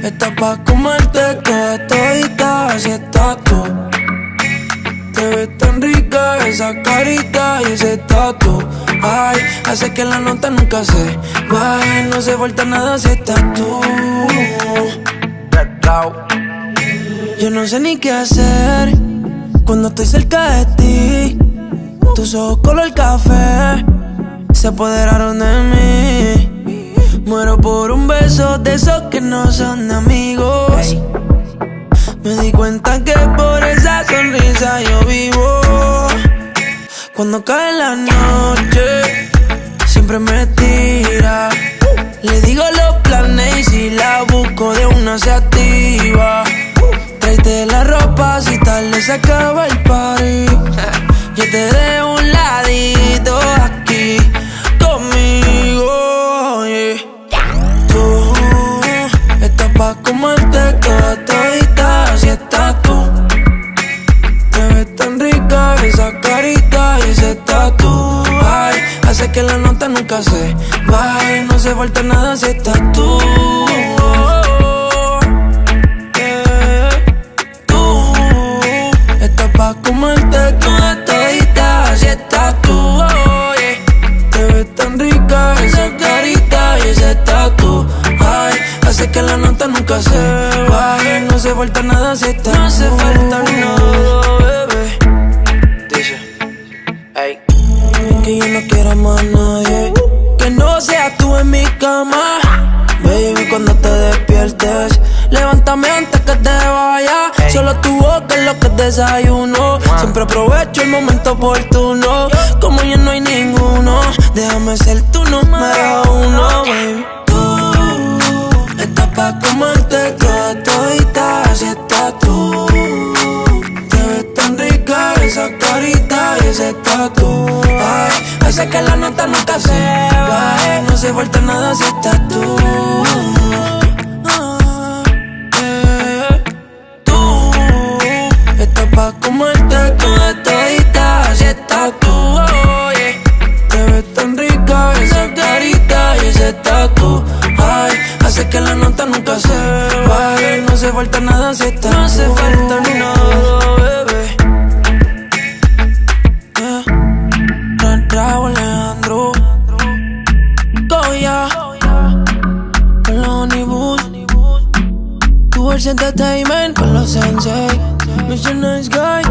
Estás pa' comerte toda todita, así estás tú. Te ves tan rica esa carita y ese tatu. Ay, hace que la nota nunca se baje. No se falta nada si estás tú. Yo no sé ni qué hacer cuando estoy cerca de ti. Tus ojos color café se apoderaron de mí. Muero por un beso de esos que no son de amigos. Me di cuenta que por esa sonrisa yo vivo. Cuando cae la noche, siempre me tira. Le digo los planes y si la busco de una se activa. Tráete la ropa si tarde se acaba el party. Yo te dejo un ladito aquí conmigo, yeah. Tú estás pa' comerte toda todita, así estás tú. Te ves tan rica esa carita y ese tatu. Ay, hace que la nota nunca se baje. No se falta nada si estás tú. Tú estás pa' comerte toda todita, así estás tú. Te ves tan rica esa carita y ese tatu. Ay, hace que la nota nunca se baje. No se falta nada si estás tú. No hace falta nada, bebé. Dice, ey, es que yo no quiero más nadie que no seas tú en mi cama. Baby, cuando te despiertes, levántame antes que te vayas. Solo tu boca es lo que desayuno. Siempre aprovecho el momento oportuno. Como ya no hay ninguno, déjame ser tu número uno, baby. Tú estás pa' comerte toda todita, así estás tú. Te ves tan rica esa carita y ese tatu. Ay, hace que la nota nunca se baje. No se falta nada si estás tú. Tú estás pa' comerte toda todita, así estás tú. Te ves tan rica esa carita y ese tatu. Ay, hace que la nota nunca se baje. No se falta nada si estás tú. No hace falta nada, bebé. Raúl Alejandro Goya con los Onibus, Tours Entertainment con los Sensei, Mr. Nice Guy.